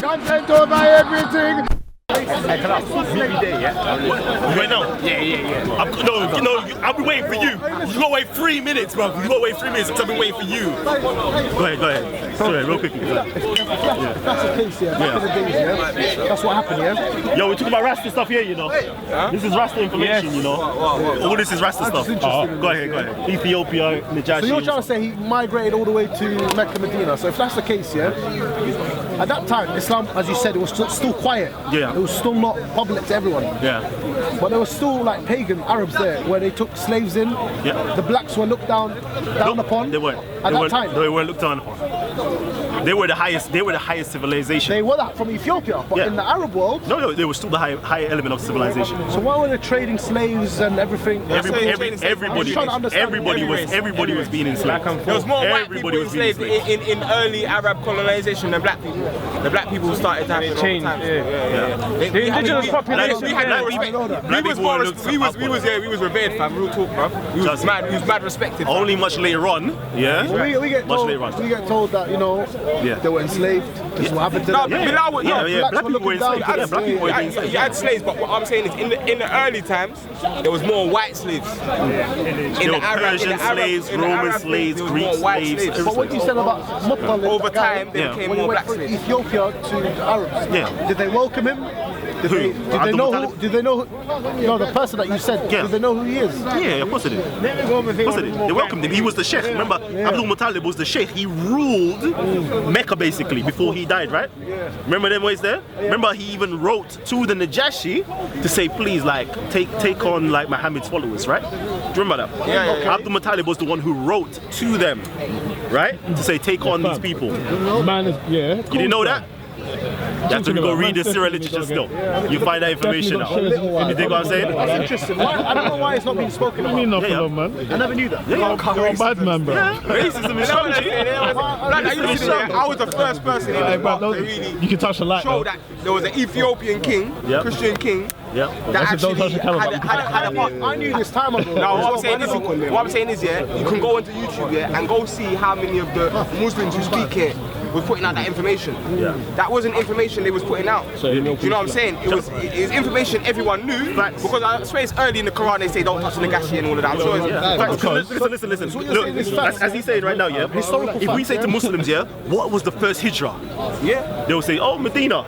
content over everything. Hey, Kalam, meet me there, yeah? You wait now? Yeah. I've been waiting for you. You gotta wait 3 minutes, bro. You gotta wait 3 minutes because I've been waiting for you. Go ahead. Sorry, real quickly. That's the case, yeah. Back in the days, yeah. That's what happened, yeah. Yo, we're talking about Rasta stuff here, you know. This is Rasta information, you know. All this is Rasta stuff. Go ahead. Ethiopia, Najashi. So you're trying to say he migrated all the way to Mecca, Medina. So if that's the case, yeah, at that time, Islam, as you said, it was still quiet. Yeah. It was still not public to everyone. Yeah. But there were still like pagan Arabs there, where they took slaves in. Yeah. The blacks were looked down upon. They weren't. At that time. They weren't looked down upon. They were the highest civilization. They were that from Ethiopia, but in the Arab world. No, they were still the high element of civilization. So why were they trading slaves and everything? Everybody was being enslaved. There was more white people enslaved in early Arab colonization than black people. The black people started to have it change. The indigenous population. We was revered, fam. Real talk, bro. We was mad respected. Only much later on, We get told that, you know, they were enslaved. This is what happened to them. Black people were enslaved. Black people were enslaved. You had slaves, but what I'm saying is, in the early times, there was more white slaves. There were Persian slaves, Roman slaves, Greek slaves. But what you said about Muttalib, over time, there became more black slaves. Ethiopia to the Arabs. Yeah. Did they welcome him? Did they know who, the person that you said, did they know who he is? Yeah, of course they did. They welcomed him. He was the sheikh. Remember, Abdul Muttalib was the sheikh. He ruled Mecca basically before he died, right? Remember them ways there? Remember, he even wrote to the Najashi to say, please, like, take on like Muhammad's followers, right? Do you remember that? Abdul Muttalib was the one who wrote to them, right? To say, take on these people. You didn't know that? You have to go read the Syrian literature still. You find that information out. You think what I'm saying? That's interesting. I don't know why it's not being spoken about. Man. I never knew that. You're a bad man, bro. Racism is I was the first person in the book to really you can touch the light, show that there was an Ethiopian king, Christian king, that actually had a part. I knew this time ago. No, what I'm saying is, you can go into YouTube, and go see how many of the Muslims who speak here was putting out that information. That wasn't information they was putting out. Do you know what I'm saying? It was information everyone knew, because I swear it's early in the Quran they say don't touch the Nagashi and all of that. I'm sure Listen. Look, as he's saying right now, if we say to Muslims, what was the first hijrah? They'll say, oh, Medina.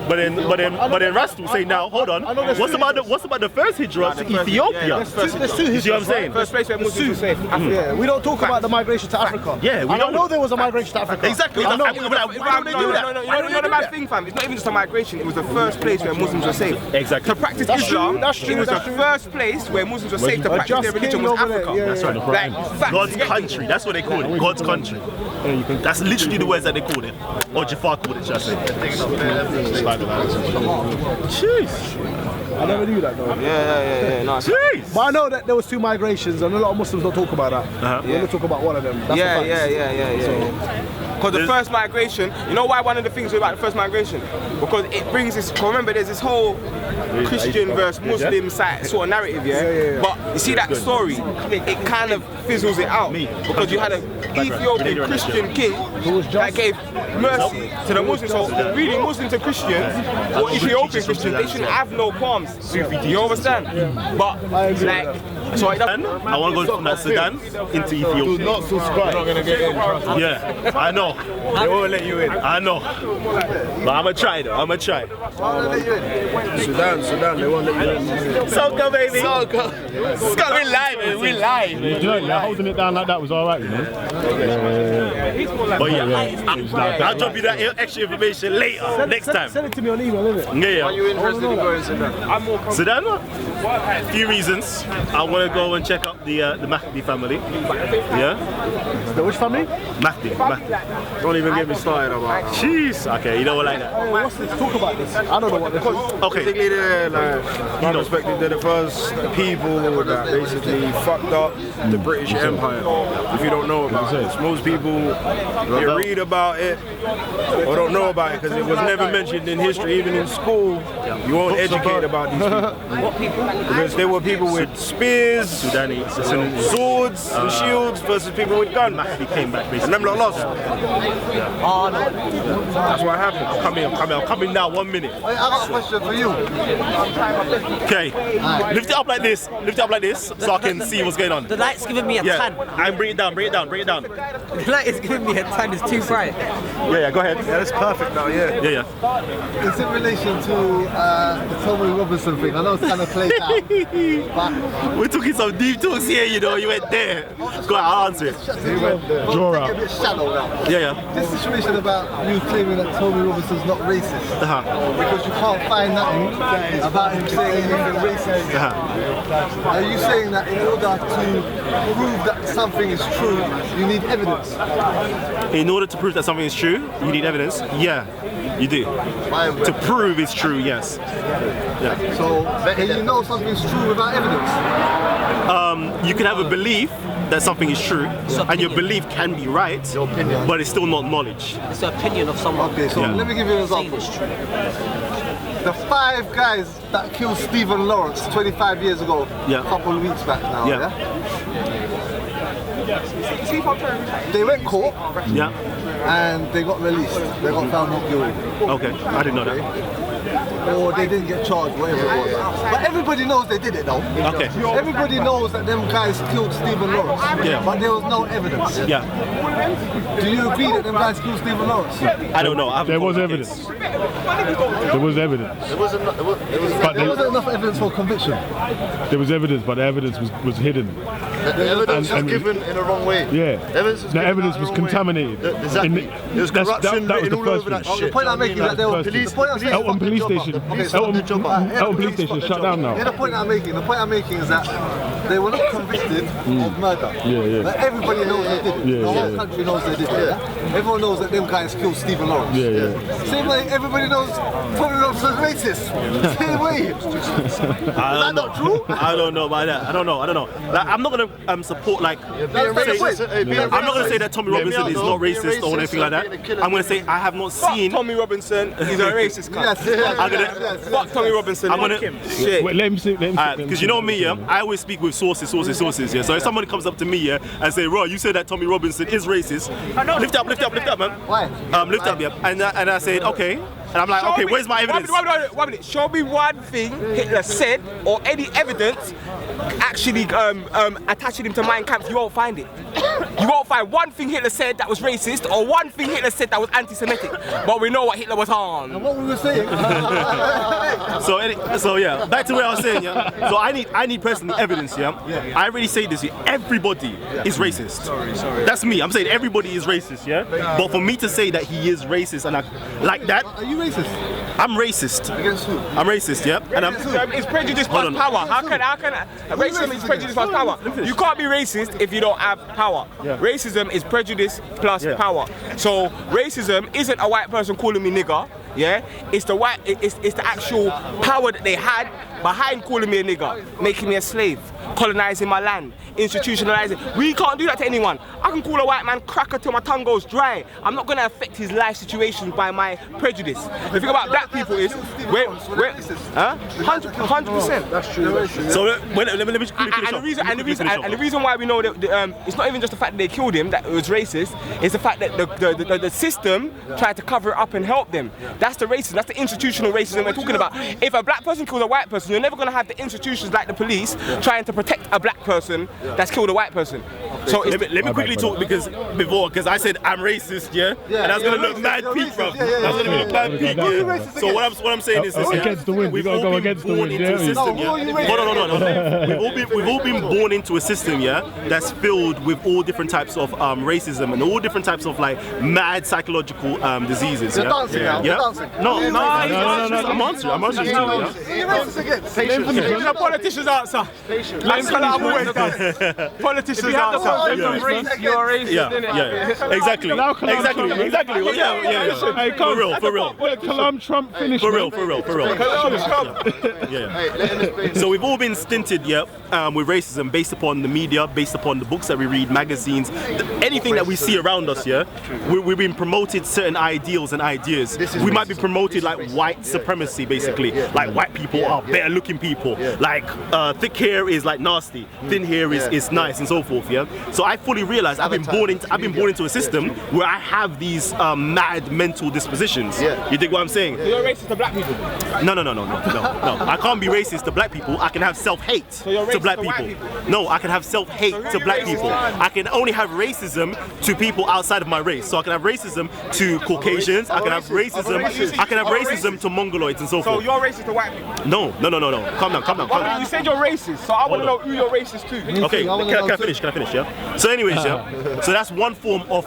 But then Rasta will say, now hold on. What's about the first hijrah to Ethiopia? There's two You see what I'm saying? first place where Muslims were safe. Yeah, we don't talk about the migration to Africa. Yeah, we I don't know there was a migration to Africa. Exactly. No, you know the bad thing, fam. It's not even just a migration. It was the first place where Muslims were safe. Exactly. To practice Islam, it was the first place where Muslims were safe to practice their religion was Africa. That's right. God's country. That's what they call it. God's country. That's literally the words that they called it. Or Jafar called it, should I say. Jeez. I never knew that though. Yeah. No, jeez. But I know that there was 2 migrations and a lot of Muslims don't talk about that. They only talk about one of them. That's Because the first migration, you know why one of the things about the first migration? Because it brings this, remember there's this whole Christian versus Muslim sort of narrative, But you see that story, it kind of fizzles it out. Because you had an Ethiopian Christian king that gave mercy to the Muslims. So really Muslims and Christians, or Ethiopian Christians, they shouldn't have no qualms. Do you understand? But like, so I want to go from that Sudan into Ethiopia. Do not subscribe. You're not gonna get in. Yeah, I know. They won't let you in. I know. But I'ma try though. Sudan, they won't let you in. Soca, baby. Soca. we live, we live. You know, holding it down like that was alright, you know. But I'll drop you that extra information later, next time. Send it to me on email, innit? Yeah. Are you interested in going to Sudan? I'm more comfortable. Sudan? A few reasons. I want to go and check out the Mahdi family. Yeah? The which family? Mahdi. Don't even get me started about. Jeez. Okay, you don't like that. What's this? Talk about this. I don't know what this is. Okay. Basically, they're like, Raspect, they're the first people that basically fucked up the British Empire. If you don't know about it, most people they read about it or don't know about it because it was never mentioned in history, even in school. You won't educate about these people. What people? Because there were people with spears, swords and shields versus people with guns. He came back basically. And them lot lost. Oh, no. That's what happened. I'm coming now, 1 minute. I got a question for you. Okay, lift it up like this, so I can see what's going on. The light's giving me a tan. And bring it down. The light is giving me a tan, it's too bright. Yeah, go ahead. Yeah, that's perfect now, yeah. Yeah. It's in relation to the Tommy Robinson thing. I know it's kind of played out, but We're talking some deep talks here, you know, you went there. Go ahead, I'll answer it. Draw out. a bit shallow now. Yeah. This situation about you claiming that Tommy Robinson's not racist because you can't find nothing about him saying anything racist. Are you saying that in order to prove that something is true, you need evidence? In order to prove that something is true, you need evidence. Yeah, you do. To prove it's true, yes. Yeah. So, can you know something's true without evidence? You can have a belief that something is true, and your belief can be right, but it's still not knowledge. It's the opinion of someone. Okay, so let me give you an saying example. it's true. The 5 guys that killed Stephen Lawrence 25 years ago, Yeah. a couple of weeks back now, Yeah. They went court Yeah. and they got released. They got found not guilty. Okay, I didn't know that. Or they didn't get charged, whatever it was. But everybody knows they did it though. Okay. Everybody knows that them guys killed Stephen Lawrence. Yeah. But there was no evidence. Yeah. Do you agree that them guys killed Stephen Lawrence? I don't know. I haven't There was followed the evidence. case. There was evidence. But There wasn't enough evidence for conviction. there was evidence, but the evidence was hidden. The evidence was given in the wrong way. Yeah. The evidence was given out in the wrong way. contaminated. Exactly. There was corruption that was written the all first over that thing. shit. The point I'm making is that they were Police- the point I'm saying. Elton police station. Elton police station shut down now. Yeah, the point I'm making is that they were not convicted of murder. Yeah. But everybody knows they did it. Yeah, the whole yeah. country knows they did it. Yeah? Everyone knows that them guys killed Stephen Lawrence. Yeah. Same way everybody knows Tommy Robinson's racist. Same way. I don't know. not true? I don't know about that. I don't know. Like, I'm not gonna support like. That's the point. I'm not gonna say that Tommy Robinson is not racist or anything like that. I'm gonna say I have not seen. Tommy Robinson, he's a racist cunt. Yes. I'm gonna. Fuck Tommy Robinson. I'm gonna. Shit. Wait, let him see. Because you know me, yeah, I always speak with sources, yeah. So if somebody comes up to me, yeah, and say, "Bro, you said that Tommy Robinson is racist," lift up, man. Why? Lift up, yeah. And I said, okay, and I'm like, okay, where's my evidence? One minute. Show me one thing Hitler said or any evidence actually attaching him to Mein Kampf. You won't find it. You won't find one thing Hitler said that was racist or one thing Hitler said that was anti-Semitic. But we know what Hitler was on. What we were saying. So yeah, back to where I was saying, yeah. So I need personally evidence, yeah. I already say this, yeah. Everybody is racist. Sorry. That's me. I'm saying everybody is racist, yeah. But for me to say that he is racist and like that, Are you racist? I'm racist. Against who? I'm racist, yeah. And I'm. It's prejudice Hold plus on. power. How can racism is prejudice plus power? You can't be racist if you don't have power. Racism is prejudice plus power. So racism isn't a white person calling me nigger. Yeah, it's the actual power that they had behind calling me a nigger, making me a slave, colonizing my land, institutionalizing. We can't do that to anyone. I can call a white man cracker till my tongue goes dry. I'm not gonna affect his life situation by my prejudice. The thing about black people is, 100%. That's true. So let me finish And the reason why we know that it's not even just the fact that they killed him that it was racist. It's the fact that the system tried to cover it up and help them. That's the racism. That's the institutional racism we're talking about. If a black person kills a white person, you're never going to have the institutions like the police trying to protect a black person that's killed a white person. So let me quickly talk because I said I'm racist, yeah, and that's gonna look mad peak, bro. That's gonna look mad peak, yeah. So what I'm saying is this, Against the wind. we've We gotta all go been against the born wind. into a system, No, yeah. who are you Hold on. We've all been born into a system, yeah, that's filled with all different types of racism and all different types of like mad psychological diseases. You're Yeah. dancing now. You're dancing. No. no. I'm answering too, yeah. Are you racist again? it's a politician's answer. Like Kalam always does. Politician's answer. Yeah, exactly. Well, yeah. Hey, For real. Kalam Trump finished. For real. Yeah. So we've all been stinted, with racism based upon the media, based upon the books that we read, magazines, anything that we see around us, yeah. We've been promoted certain ideals and ideas. We might be promoted like white supremacy, basically. Like white people are better looking people. Like thick hair is like nasty, thin hair is nice and so forth. Yeah. So I fully realized I've been born into a system where I have these mad mental dispositions. You dig what I'm saying? So you're racist to black people? No. I can't be racist to black people. I can have self-hate to black people. No, I can have self-hate to black people. I can only have racism to people outside of my race. So I can have racism to Caucasians. I can have racism to Mongoloids and so forth. So you're racist to white people? No. Calm down. You said you're racist, so I want to know who you're racist to. Okay, can I finish? Yeah. So anyways, so that's one form of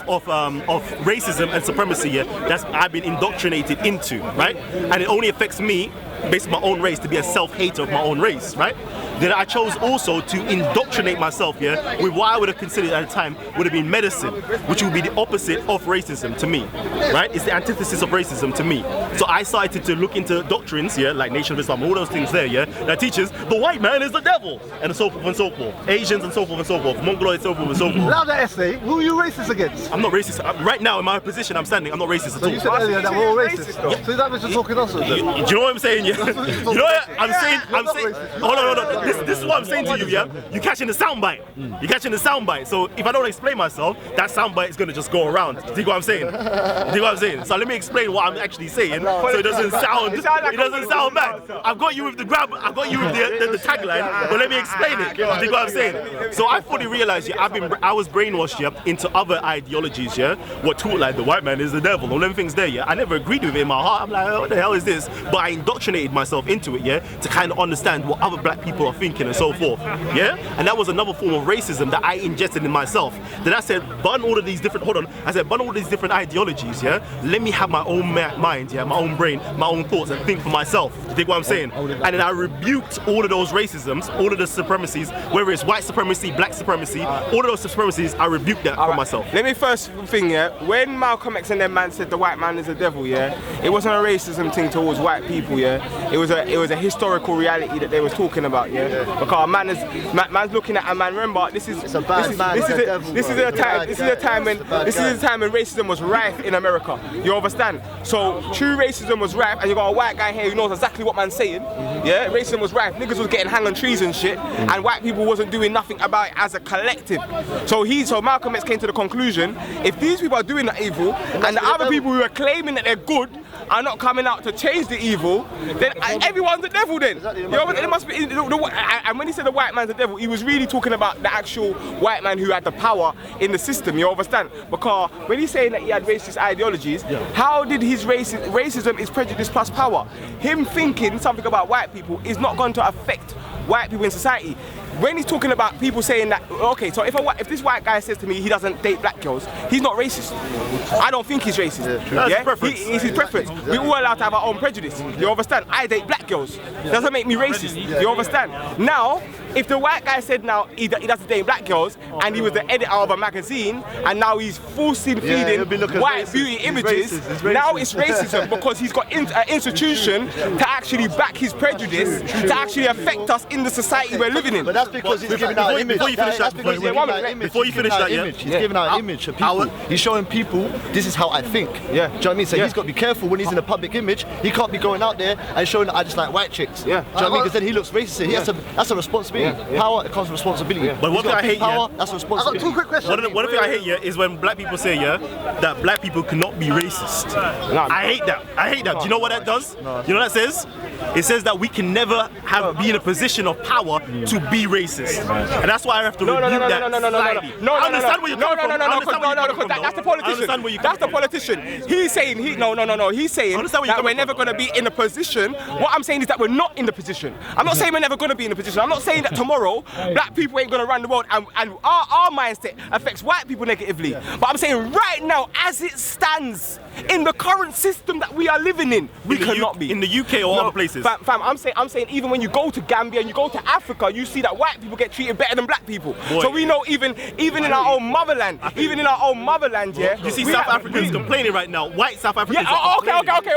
racism and supremacy. Yeah, that's I've been indoctrinated into, right? And it only affects me based on my own race to be a self-hater of my own race, right? Then I chose also to indoctrinate myself, with what I would have considered at the time would have been medicine, which would be the opposite of racism to me, right? It's the antithesis of racism to me. So I started to look into doctrines, like Nation of Islam, all those things there, that teaches the white man is the devil, and so forth and so forth. Asians and so forth and so forth, Mongoloids, so forth and so forth. Now that essay, who are you racist against? I'm not racist. Right now, in my position I'm standing, I'm not racist at all. So you said earlier that we're all racist. So that was just talking nonsense. Do you know what I'm saying? You know what I'm saying? Hold on. This is what I'm saying to you, You're catching the soundbite. You're catching the soundbite. So if I don't explain myself, that soundbite is gonna just go around. Do you know what I'm saying? So let me explain what I'm actually saying, so it doesn't sound bad. I've got you with the tagline, but let me explain it. Do you know what I'm saying? So I fully realized, I was brainwashed, into other ideologies, what taught like the white man is the devil, all them things there, I never agreed with it in my heart. I'm like, what the hell is this? But I indoctrinated myself into it, to kind of understand what other black people are thinking and so forth, and that was another form of racism that I ingested in myself. Then I said, burn all of these different ideologies, let me have my own mind, my own brain, my own thoughts, and think for myself. You dig what I'm saying? And then I rebuked all of those racisms, all of the supremacies, whether it's white supremacy, black supremacy, all of those supremacies, I rebuked that for myself. Let me first thing, when Malcolm X and them man said the white man is the devil, it wasn't a racism thing towards white people, it was a historical reality that they was talking about, because man's looking at a man. Remember, this is a time when racism was rife in America. You understand? So true racism was rife, and you got a white guy here who knows exactly what man's saying. Racism was rife. Niggas was getting hung on trees and shit, and white people wasn't doing nothing about it as a collective. So Malcolm X came to the conclusion: if these people are doing the evil, and the other people who are claiming that they're good are not coming out to change the evil, then everyone's the devil. Then it must be. And when he said the white man's the devil, he was really talking about the actual white man who had the power in the system. You understand? Because when he's saying that he had racist ideologies, how did his racism is prejudice plus power? Him thinking something about white people is not going to affect white people in society. When he's talking about people saying that, okay, so if this white guy says to me he doesn't date black girls, he's not racist. I don't think he's racist. It's his preference. We're all allowed to have our own prejudice. You understand? I date black girls. Doesn't make me racist. You understand? Now, if the white guy said now he doesn't date black girls, and he was the editor of a magazine, and now he's forcing feeding white beauty images, now it's racism because he's got an institution to actually back his prejudice, to actually affect us in the society we're living in. But that's because he's giving out image. He's giving out image to people. He's showing people, this is how I think. Do you know what I mean? So he's got to be careful when he's in a public image. He can't be going out there and showing that I just like white chicks. Do you know what I mean? Because then he looks racist. That's a responsibility. Power comes with responsibility. But one thing I hate, that's a responsibility. I've got two quick questions. One thing I hate, is when black people say, that black people cannot be racist. I hate that. Do you know what that does? You know what that says? It says that we can never be in a position of power to be racist. And that's why I have to rebuke that slightly. I understand where you're coming from. That's the politician. That's the politician. He's saying, he's saying that we're never going to be in a position. What I'm saying is that we're not in the position. I'm not saying we're never going to be in a position. I'm not saying that tomorrow black people ain't going to run the world and our mindset affects white people negatively. But I'm saying right now, as it stands, in the current system that we are living in, we cannot be. In the UK or other places? Fam, I'm saying even when you go to Gambia and you go to Africa, you see that white people get treated better than black people. So we know even in our own motherland, You see South Africans complaining right now. White South Africans are complaining. Okay,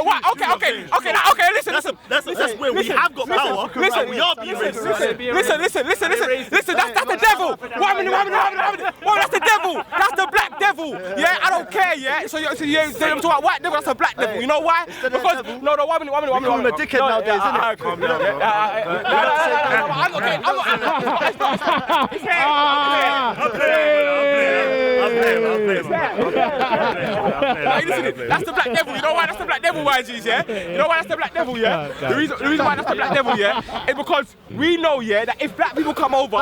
listen. That's where we have got power. Listen, we are being racist. Listen, that's the devil. What, that's the devil. That's the black devil. I don't care, So I'm talk about white devil, that's a black devil. You know why? Because no, 1 minute. We call him a dickhead nowadays, isn't it? Calm down, bro. That's the black devil. You know why that's the black devil, YGs, yeah? You know why that's the black devil, yeah? The reason why that's the black devil, yeah, is because we know, yeah, that if black people come over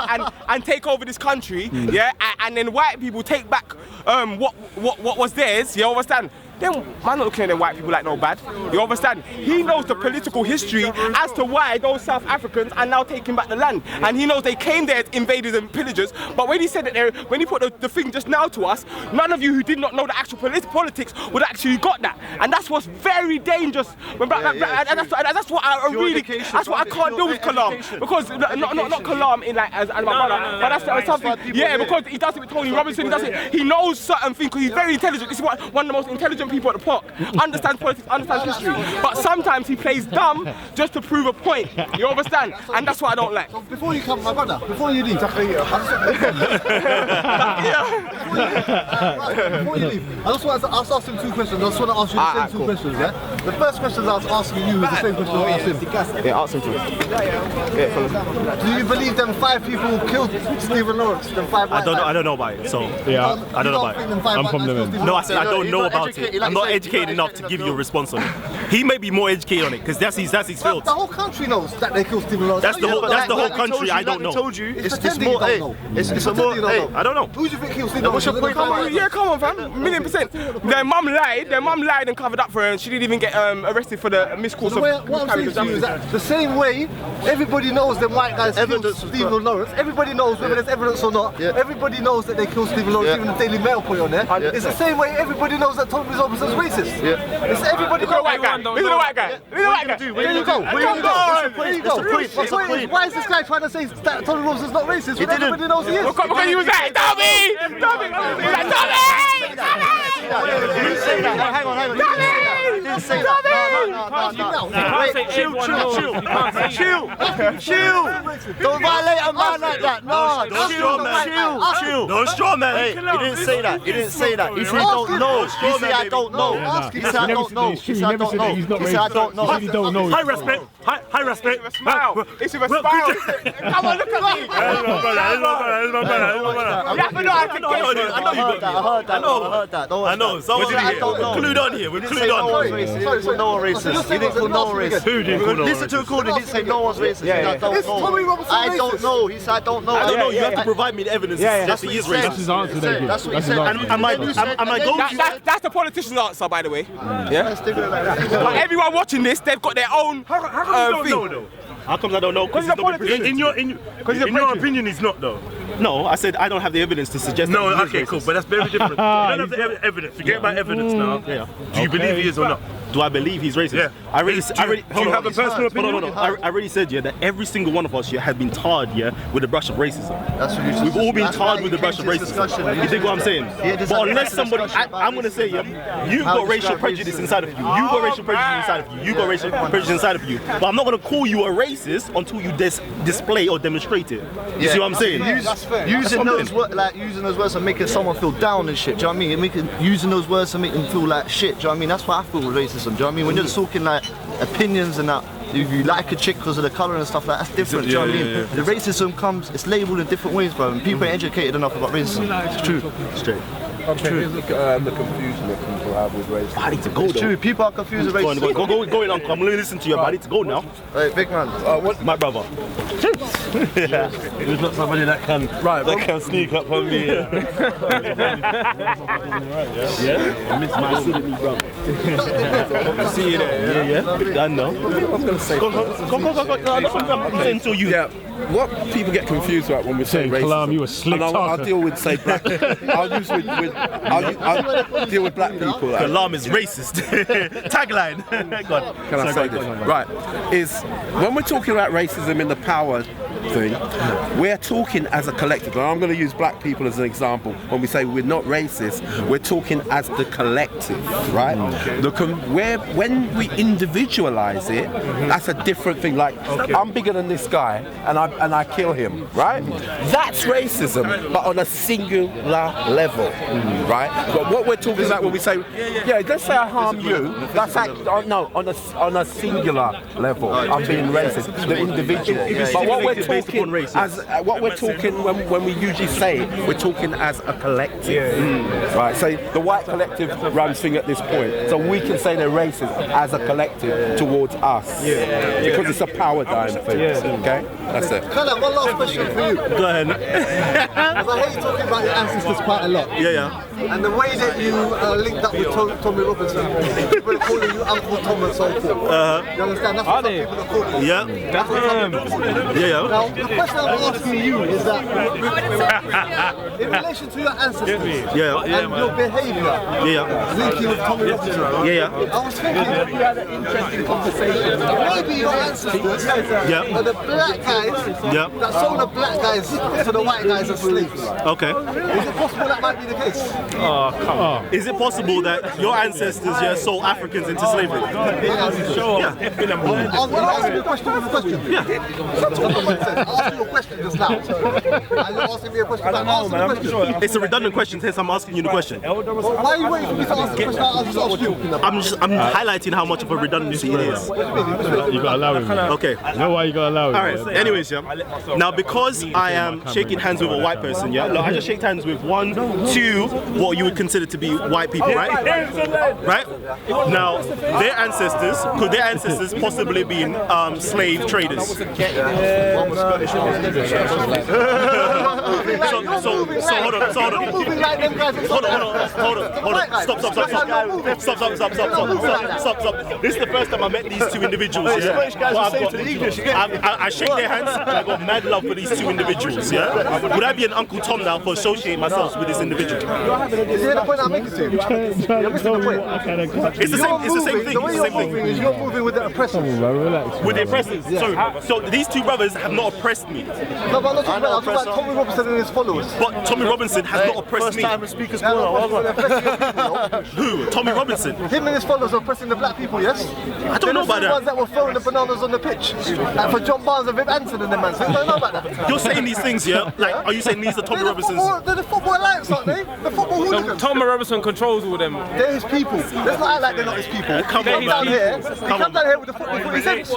and take over this country, yeah, and then white people take back what was theirs, you understand? Then man not looking at them white people like no bad. You understand? He knows the political history as to why those South Africans are now taking back the land. And he knows they came there as invaders and pillagers. But when he said that when he put the thing just now to us, none of you who did not know the actual politics would actually got that. And that's what's very dangerous. And that's what I really, that's what I can't do with Kalam. Because not Kalam in like as my brother, but that's something. Yeah, because he does it with Tony Robinson. He does it. He knows certain things because he's very intelligent. This is one of the most intelligent people at the park, understands politics, understands history, but sometimes he plays dumb just to prove a point. You understand? And that's what I don't like. So before you come, my brother, before you leave, before you leave, I just want to ask him 2 questions. I just want to ask you the same 2 questions, yeah? The first question I was asking you is the same question I asked him. Yeah, ask him to. Do you believe them 5 people killed Stephen Lawrence? Them 5 I don't know about it. So Yeah. I don't know about it. I'm from the men. No, I said I don't know about it. I'm not educated enough to give you a response on it. He may be more educated on it because that's his field. The whole country knows that they killed Stephen Lawrence. That's the whole country. I don't know. Told you. It's more. It's a more. I don't know. Who do you think killed Stephen Lawrence? Yeah, come on, fam. 1,000,000%. Their mum lied and covered up for her, and she didn't even get arrested for the miscourse of what I'm saying to you is that the same way everybody knows them white guys killed Stephen Lawrence. Everybody knows whether there's evidence or not. Everybody knows that they killed Stephen Lawrence. Even the Daily Mail put it on there. It's the same way everybody knows that Tony Robinson's racist. It's everybody. Look at the white guy. Look at the white guy. Look at the white guy. There you go. Why is this guy trying to say that Tony Robinson's not racist when everybody knows he is? Because he was like, Tommy! Tommy! He didn't say that. Hang on. He didn't say that. No. Chill. Don't violate a man like that. No. Don't straw man. Hey, he didn't say that. He said I don't know. He said I don't know. He said I don't know. He said I don't know. He said I don't know. He don't know. High respect. High respect. It's a smile. It's a smile. Come on, look at me. I know. Someone's clued on here. We're clued on. No one racist. He didn't call no one racist. Who didn't call no one racist? Listen to a recording. He didn't say no one's racist. I don't know. He said I don't know. No, you have to provide me the evidence that he is That's racist. his answer, David. That's what he said. Am I going to? That's the politician's answer, by the way. Yeah. But everyone watching this, they've got their own thing. How come I don't know? Because in your opinion, he's not though. No, I said I don't have the evidence to suggest. No, that okay, cool, but that's very different. You don't have the evidence. Forget about evidence now. Yeah. Do you believe he is or not? Do I believe he's racist? Yeah. I already have a personal opinion. I already said that every single one of us here has been tarred with the brush of racism. That's what we've all been tarred with the brush of racism. You think what I'm saying? But unless somebody, I'm gonna say you've got racial prejudice inside of you. You've got racial prejudice inside of you. You've got racial prejudice inside of you. But I'm not gonna call you a racist until you display or demonstrate it. You see what I'm saying? Using those words and making someone feel down and shit. Do you know what I mean? Using those words to make them feel like shit. Do you know what I mean? That's what I feel with racism. Do you know what I mean? When you're talking like opinions and that, if you like a chick because of the colour and stuff like that, that's different. Do you know what I mean? The racism comes, it's labelled in different ways, bro. And people ain't educated enough about racism. It's true. Straight. Okay, look at the confusion that people have with racism. I need to go though. It's true, people are confused with racism. Go in, Uncle. I'm going to listen to you, but I need to go now. Hey, big man. My brother. There's not somebody that can sneak up on me. Yeah? I miss my acidity, bro. See you there. Yeah. I know. I was going to say. Go. I'm saying to you. Yeah. What people get confused about when we say racism, Kalam, you a slick I'll deal with say black. I'll deal with black people. Kalam is racist. Tagline. Can I say this? Right. Is when we're talking about racism in the power thing, we're talking as a collective. And I'm going to use black people as an example. When we say we're not racist, we're talking as the collective, right? When we individualize it, that's a different thing. Like, I'm bigger than this guy, and I kill him, right? That's racism, but on a singular level, right? But what we're talking about when we say, let's say I harm you, that's on a singular level. I'm being racist, the individual. But what we're talking when we usually say it, we're talking as a collective, right? So the white collective runs thing at this point, so we can say they're racist as a collective towards us, because it's a power dynamic thing. Okay, that's it. Kalam, one last question for you. Go ahead. Because I hear you talking about your ancestors quite a lot. And the way that you linked up with Tommy Robinson, people are calling you Uncle Tom and so forth. You understand? That's what some people are calling you. That's what some people are calling you. Now, the question I'm asking you is that in relation to your ancestors and your behaviour linking with Tommy Robinson, I was thinking that we had an interesting conversation. Maybe your ancestors are the black guys that sold the black guys to the white guys as slaves. Okay. Is it possible that might be the case? Oh, come on. Is it possible that your ancestors sold Africans into slavery? Sure. I'm going to ask you a question with a question. That's what I asked you a question just now. And you're asking me a question. It's a redundant question, hence I'm asking you the question. Why are you waiting for me to ask the question I just asked you? I'm highlighting how much of a redundancy it is. You gotta allow him. Okay. You know why you gotta allow him? Alright, anyways, now because I am shaking hands with a white person, look, I just shake hands with 1, 2, what you would consider to be white people, right? Right? Now, their ancestors, could their ancestors possibly be slave traders? So hold on. Stop. This is the first time I met these two individuals. I shake their hands and I got mad love for these two individuals. Would I be an Uncle Tom now for associating myself with this individual? Is the point I'm making to you? You're missing the point. It's the same thing. The way you're moving is you're moving with the oppressors. With the oppressors. So these two brothers have not oppressed me. No, but I'm not talking about Tommy Robinson and his followers. But Tommy Robinson has not oppressed me. Who? Tommy Robinson? Him and his followers are oppressing the black people, yes? I don't know about the that. ones that were throwing the bananas on the pitch. Like for John Barnes and Viv Anson and them man. So you don't know about that. You're saying these things, Like, are you saying these are Tommy Robinson's? They're the football alliance, aren't they? The football hooligans. Tommy Robinson controls all them. They're his people. Let's not act like they're not his people. He comes down here with the football.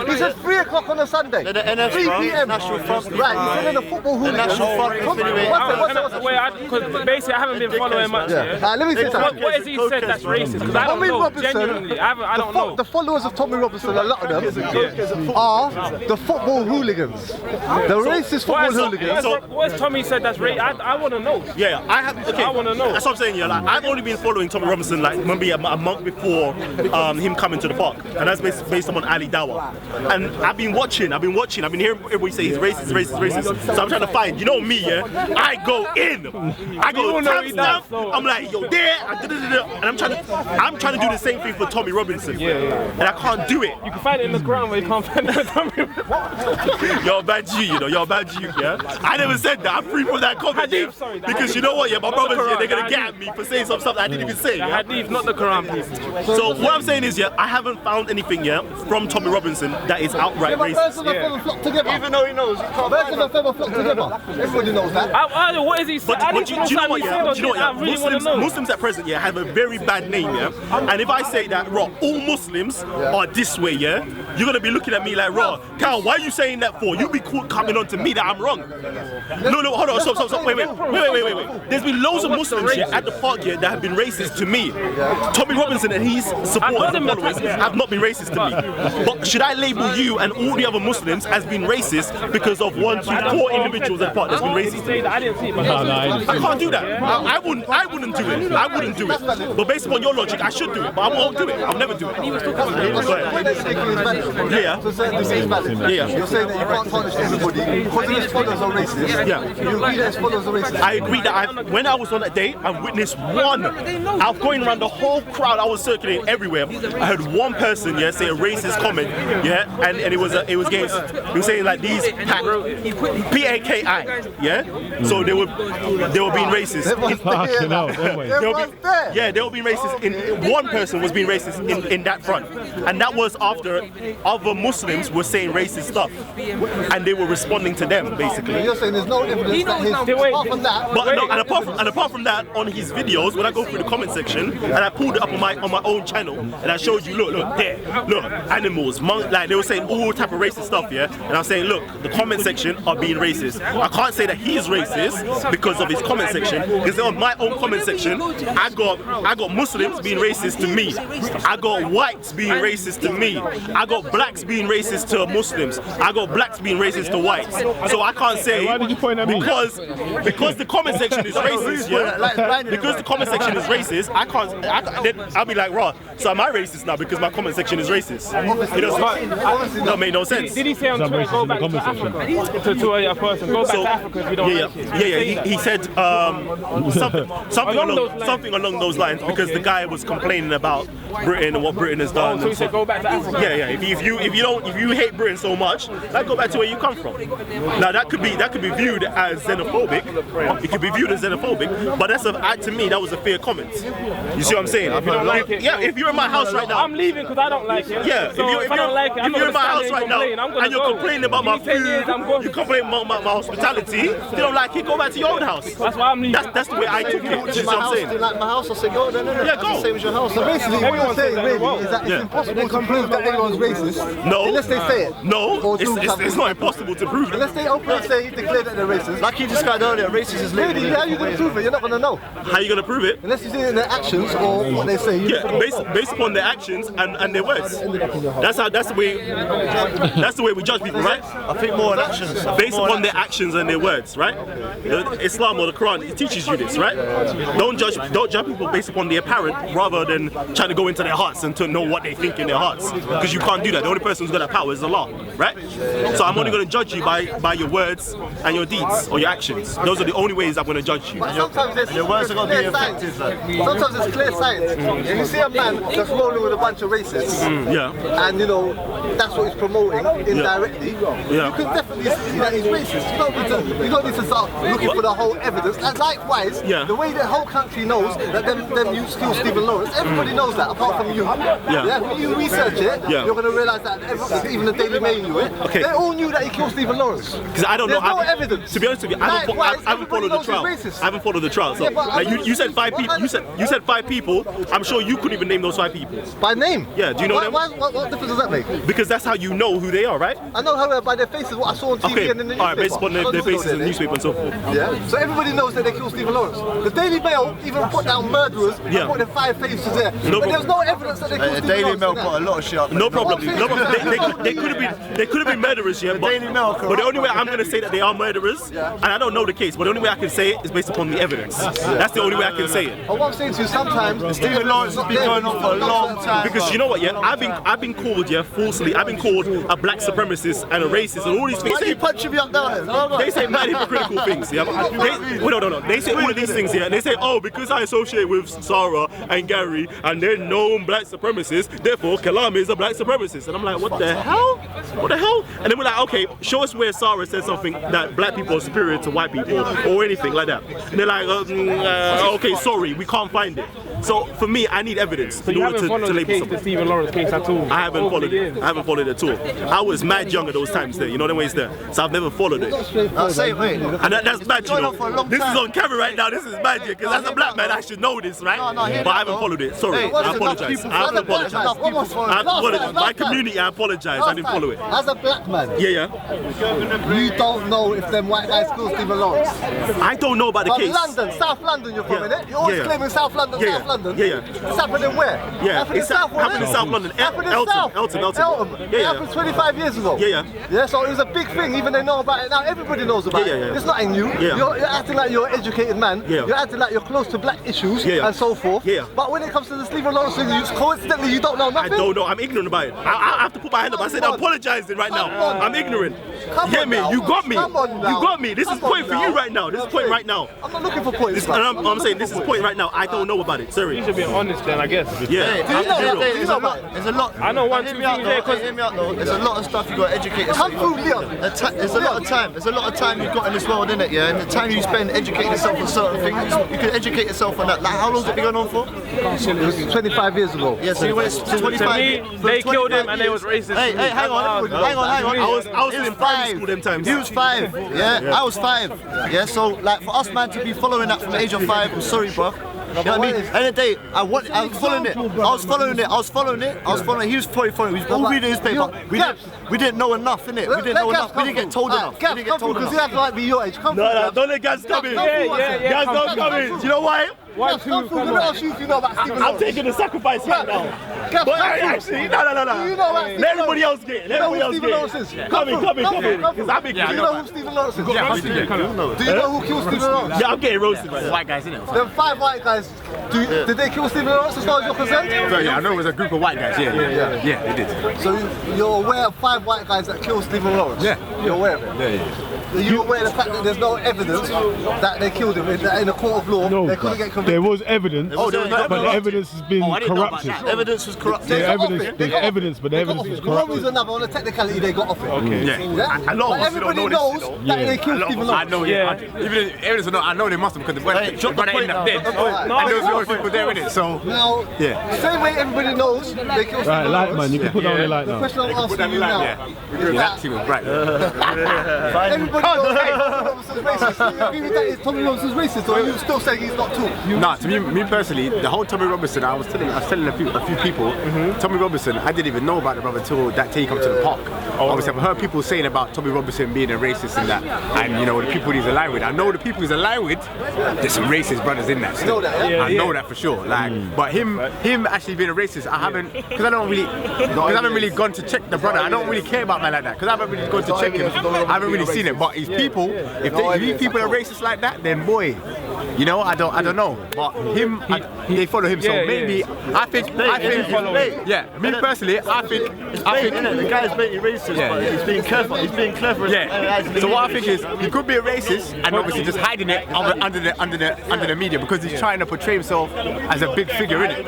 He said 3 o'clock on a Sunday. 3 p.m. National Front. Right, he's in the football hooligans. Because basically I haven't been following much. Let me say something. What has he said that's racist? Because I don't know. Genuinely, I don't know. The followers of Tommy Robinson, a lot of them, are the football hooligans. The racist football hooligans. What has Tommy said that's racist? I want to know. I have. Okay, I want to know. That's what I'm saying. I've only been following Tommy Robinson maybe a month before him coming to the park, and that's based on Ali Dawa. And I've been watching. I've been hearing everybody say he's racist. So I'm trying to find. You know me, I go in. I go stamp. I'm like, yo, there. And I'm trying to do the same thing for Tommy Robinson. And I can't do it. You can find it in the ground, but you can't find it with Tommy Robinson. You're a bad G, You're a bad G, I never said that. I'm free from that comment, because you know what, my brothers, they're gonna get at me for saying something I didn't even say. The Hadith, not the Quran, please. So what I'm saying is, I haven't found anything from Tommy Robinson that is outright racist. Even though he knows, birds of a feather flock together. Everybody knows that. What is he saying? But do you know what? Muslims at present, have a very bad name, And if I say that, all Muslims are this way, you're gonna be looking at me like, Cal, why are you saying that for? You be coming on to me that I'm wrong. No, hold on, stop. Wait. There's been loads of Muslims at the park that have been racist to me. Tommy Robinson and his supporters and followers have not been racist to me. But should I label you and all the other Muslims as being racist because of 1, 2, 4 individuals at the park that's been racist to me? I didn't see it. I can't do that. I wouldn't do it. But based upon your logic, I should do it. But I won't do it. I'll never do it. You're saying that you can't punish everybody because his followers are racist. You agree that his followers are racist? I agree that when I was on that date, I I've witnessed one. I've going around the whole crowd. I was circulating everywhere. I heard one person, say a racist comment, and it was saying like these PAKI, So they were being racist. They were being racist. One person was being racist in that front, and that was after other Muslims were saying racist stuff, and they were responding to them basically. You're saying there's no evidence that his apart from that. But no, and apart from that, on his videos, when I go through the comment section, and I pulled it up on my own channel, and I showed you, look there, look, animals, like they were saying all type of racist stuff, and I'm saying, look, the comment section are being racist. I can't say that he's racist because of his comment section, because on my own comment section, I got Muslims being racist to me, I got whites being racist to me, I got blacks being racist to Muslims, I got blacks being racist to whites. So I can't say because the comment section is racist, because the comment section is racist, I'll be like, raw. So am I racist now because my comment section is racist? It doesn't make no sense. Did he say on Twitter, go back to Africa? To a person, go back to Africa if you don't like it? He said something along those lines because the guy was complaining about Britain and what Britain has done. So he said go back to Africa. If you hate Britain so much, go back to where you come from. Now that could be viewed as xenophobic. It could be viewed as xenophobic, but to me that was a fair comment. You see what I'm saying? If you don't like it, if you're in my house right now, I'm leaving because I don't like it. Yeah, so if I don't like it, I'm you're in my gonna house right now and you're complaining about my food, you're complaining about my hospitality. If you don't like it, go back to your own house. That's why I'm leaving. That's the way I took it. You see what I'm saying? Do you like my house? I say go. No. Yeah, go. Same as your house. So basically, what you're saying really is that it's impossible to prove that anyone's racist. No. Unless they say it. No, it's not impossible to prove it. Unless they openly say declare that they're racist. Like you described earlier, racist is labeled. Really, how are you going to prove it? You're not going to know. How are you going to prove it? Unless you see it in their actions or what they say. Based upon their actions and their words. That's the way we judge people, right? I think more on actions. Based upon their actions and their words, right? Islam or the Quran, it teaches you this, right? Don't judge people based upon the apparent rather than trying to go into their hearts and to know what they think in their hearts. Because you can't do that. The only person who's got that power is Allah, right? So I'm only going to judge you by your words and your deeds or your actions. Those are the only ways I'm going to judge you. Sometimes your words are going to be effective. Sometimes it's clear science. If you see a man that's rolling with a bunch of racists, and that's what he's promoting indirectly, you can definitely see that he's racist. You don't need to start looking for the whole evidence. And likewise, the way the whole country knows that them you steal Stephen Lawrence, everybody knows that apart from you. When you research it, you're going to realise that even the Daily Mail knew it. They all knew that he killed Stephen Lawrence. Because I don't know. There's no evidence. To be honest with you, I haven't followed the trial. I haven't followed the trial. So like you said 5 people. You said 5 people. I'm sure you couldn't even name those 5 people. By name? Yeah. Do you know them? What difference does that make? Because that's how you know who they are, right? I know how by their faces. What I saw on TV and in the newspaper. Alright, based upon their faces in the newspaper and so forth. Yeah. So everybody knows that they killed Stephen Lawrence. The Daily Mail even put down murderers and put their 5 faces there. But there's no evidence that they killed Stephen Lawrence. The Daily Mail put a lot of shit up. No problem. They could have been murderers, but the only way I'm going to say that they are murderers, and I don't know the case, but the only way I can say it is based upon the evidence. That's the only way I can say it. What I'm saying to you, sometimes Stephen Lawrence has been going on for a long time. Because you know what, I've been called, falsely. I've been called a black supremacist and a racist and all these things. Why are you punching me up down there? They say mad hypocritical things. No. They say all of these things. They say, oh, because I associate with Sarah and Gary and they're known black supremacists, therefore Kalam is a black supremacist. And I'm like, what the hell? What the hell? And then we're like, okay, show us where Sarah said something that black people are superior to white people or anything like that. And they're like, okay, sorry, we can't find it. So for me, I need evidence in order to label something. The Stephen Lawrence case at all? I haven't followed it. I haven't followed it at all. I was mad young at those times there, you know the ways there. So I've never followed it. And that's bad, you know. This is on camera right now, this is bad, because as a black man I should know this, right? But I haven't followed it. Sorry, I apologize. I apologize. My community, I apologize. I didn't follow it. As a black man, you don't know if them white guys killed Stephen Lawrence. I don't know about the case. London, South London, you're from, innit? You're always claiming South London, South London. It's happening where? It's happened in South London. Elton. It happened 25 years ago. So it was a big thing, even they know about it now. Everybody knows about it. It's nothing new. You're acting like you're an educated man. You're acting like you're close to black issues and so forth. But when it comes to the Stephen Lawrence thing, coincidentally you don't know nothing. I don't know. I'm ignorant about it. I have to put my hand up. I said I'm apologizing right now. I'm ignorant. Come Yeah, on me. now. You got me. Come on now. You got me. This is Come on point for now. you right now. This is point right now. I'm not looking for points. And I'm saying this is point right now. I don't know about it. Sorry. You should be honest then, I guess. Yeah. There's a lot. I know one, Hear two me out things though, there, 'cause- hear me out though. There's a lot of stuff you got to educate yourself. Come through, Leon. There's a lot of time. There's a lot of time you've got in this world, innit? Yeah, and the time you spend educating yourself on certain things, you can educate yourself on that. Like, how long's it been going on for? It was 25 years ago. Yeah, so you went 25. To me, they killed him and they was years. racist. Hey, hang on. I was still in primary school them times. He was 5. Yeah, I was 5. Yeah, so like for us man to be following that from the age of 5, I'm sorry, bro. You know what I mean? End of the day, I was following it. I was following it. He was probably following it. We was all reading his paper. We didn't know enough, innit? We didn't know enough. We didn't get told enough. We didn't get told enough. Because he has to like be your age. Come No, don't let guys come in. Guys don't come in. Do you know why? Come through. Let me ask you if you know about Stephen I'm Lawrence. taking the sacrifice right now. But actually, no. Do you know about Let everybody else get it. Let everybody else Stephen Lawrence get is? it. Come in. Because I'm big. Do you know who Stephen Lawrence is? Yeah, Do you know who killed Stephen Lawrence? Yeah, I'm getting roasted right now. White guys, innit? Them 5 white guys. Did they kill Stephen Lawrence as far as you're concerned? Yeah, I know it was a group of white guys. Yeah, they did. So you're aware of 5 white guys that killed Stephen Lawrence? Yeah. You're aware of it? Yeah. Are you aware of the fact that there's no evidence that they killed him in a court of law? No, they couldn't get there convicted. was evidence, Oh, there was no but the evidence. evidence has been corrupted. Evidence was corrupted. The got off evidence, it. They there's got off evidence, but the They got evidence off was it. For one corrupted. reason or another, on a technicality, they got off it. Okay. Yeah? A lot of But us don't everybody know knows this. that they killed Stephen I Lawrence. know, even if evidence or not, I know they must have because the drop the brother point ended up now. dead. No, And there was a lot of people there in it, so Now, Yeah. the same way everybody knows they killed Right, Stephen light Lawrence. man, you can put down the light The now. question I'm asking you now is that team was bright. everybody knows that Tommy Robinson's racist. Do you agree with that? Is Tommy Robinson's racist, or are you still saying he's not too? Nah, to me personally, the whole Tommy Robinson, I was telling a few people, Tommy Robinson, I didn't even know about the brother till that day he come to the park. Obviously, I've heard people saying about Tommy Robinson being a racist and that, and you know the people he's aligned with. I know the people he's aligned with. There's some racist brothers in that. Still. I know that for sure. Like, but him actually being a racist, I haven't, because I haven't really gone to check the brother. I don't really care about man like that because I haven't really gone to check him. I haven't really seen it. But his people, if these people are racist like that, then boy. You know, I don't know, but they follow him. So maybe I think, yeah. Me personally, I think, the guy's basically racist, but he's being clever. He's being clever. Yeah. So what I think is, he could be a racist and obviously just hiding it under the media because he's trying to portray himself as a big figure in it.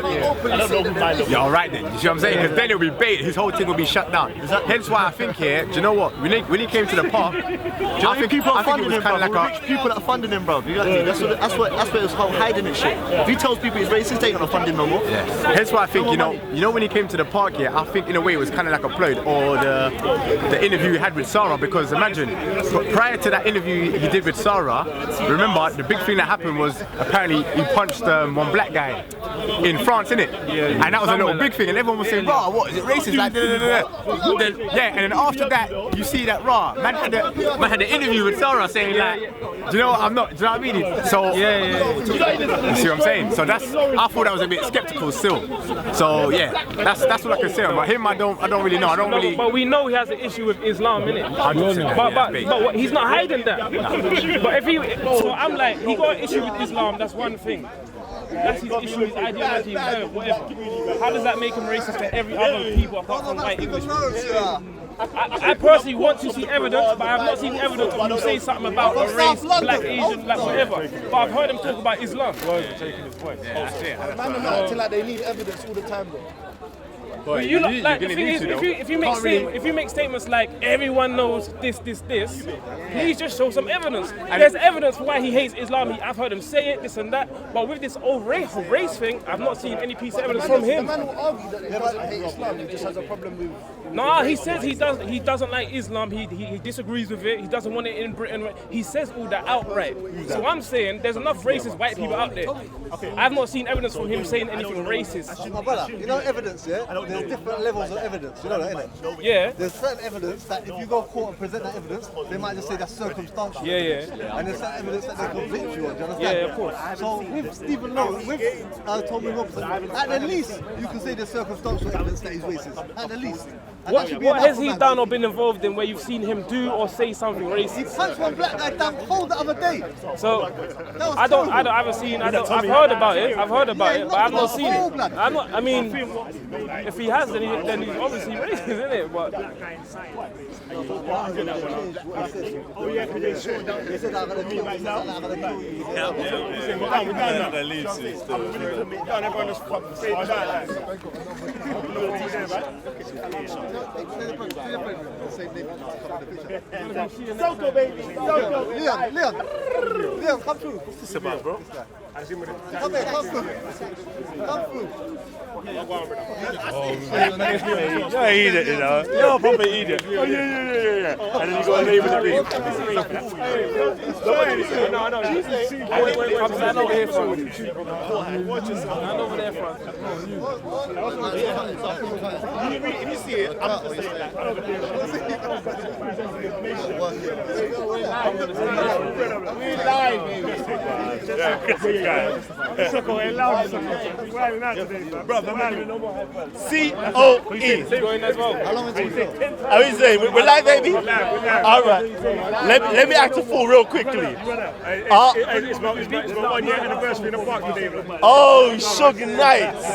Yeah, all right then. You see what I'm saying? Because then it'll be bait. His whole thing will be shut down. Hence why I think here. Do you know what? When he came to the park, I think it was kind of like rich people that are funding him, bro. You got me? That's what it's called, hiding and shit. If he tells people he's racist, they ain't gonna fund him no more. Yeah. Hence why I think, you know when he came to the park here, I think in a way it was kind of like a ploy, or the interview he had with Sarah, because imagine, prior to that interview he did with Sarah, remember the big thing that happened was apparently he punched one black guy in France, innit? And that was a little big thing, and everyone was saying, "Rah, what is it racist?" Like, and then after that, you see that man had the interview with Sarah saying like, "Do you know what? I'm not." Do you know what I mean? So you see what I'm saying? So I thought that was a bit skeptical still. So yeah, that's what I can say. But him, I don't really know. But we know he has an issue with Islam, innit? 100%. But he's not hiding that. But so I'm like, he got an issue with Islam. That's one thing. That's his issue, his ideology, whatever. How does that make him racist to every other people apart from white English people? I personally want to see evidence, but I have not seen evidence of you say something about a race, black, Asian, black, whatever. But I've heard him talk about Islam. Man, are acting like they need evidence all the time, though. But you know, like, the thing is, if you make statements like everyone knows this, please just show some evidence. There's evidence for why he hates Islam. I've heard him say it, this and that. But with this old race thing, I've not seen any piece of evidence from him. The man will argue that he doesn't hate Islam. He just has a problem with. No, he says he doesn't like Islam. He disagrees with it. He doesn't want it in Britain. He says all that outright. So I'm saying there's enough racist white people out there. I've not seen evidence from him saying anything racist. My brother, you know evidence, yeah? There's different levels of evidence, you know that, innit? Yeah. There's certain evidence that if you go to court and present that evidence, they might just say that's circumstantial. Yeah. And there's certain evidence that they convict you on, do you understand? Yeah, of course. So with Stephen Lawrence, with Tommy Robinson, at the least you can say there's circumstantial evidence that he's racist. At the least. What has he done or been involved in where you've seen him do or say something He racist? punched one black guy down cold the other day. So I've heard about it, but I've not seen it. I mean, if he has, then he's obviously racist, isn't it? But Oh yeah, because they shut down. They said I'm gonna kill you right now. I'm gonna kill you. Everyone just fucking say that. Soko, baby. Soko. Leon, come through. What's this about, bro? Come through. Come through. You're an idiot, you know. You're a proper idiot. Oh, yeah. And then you got to leave with the beat. no. I'm over here from. I'm over there from. If you see it, I'm just saying that. We live, baby. Brother, C-O-E. How long is it? How you saying? We're live, baby? All right. Let me act a fool real quickly. It's my 1 year anniversary in the park today. Oh, sugar nights.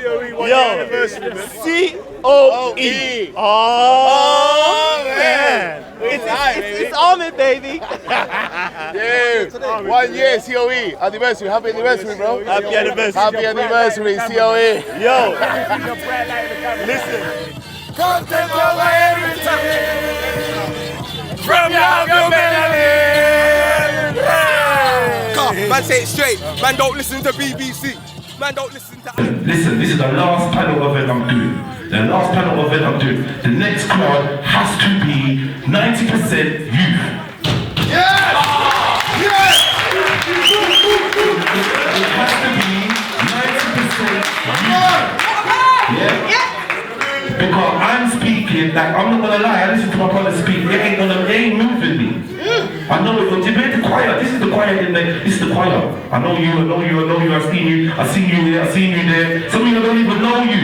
Yo, C-O-E. Oh, man. It's on it, baby. Yeah, 1 year COE anniversary. Happy anniversry, bro. Happy anniversary. Happy anniversary, COE. Yo, listen. Come take over everything from your melanin. Man, say it straight. Man, don't listen to BBC. Man, don't listen to. Listen, this is the last panel event I'm doing. The last panel event I'm doing. The next crowd has to be 90% youth. Yes! Yes! It has to be 90% youth. Yeah? Because I'm speaking, like, I'm not gonna lie, I listen to my brother speak, it ain't moving me. I know it, the choir, this is the choir in there, this is the choir. I know you, I've seen you there, Some of you don't even know you.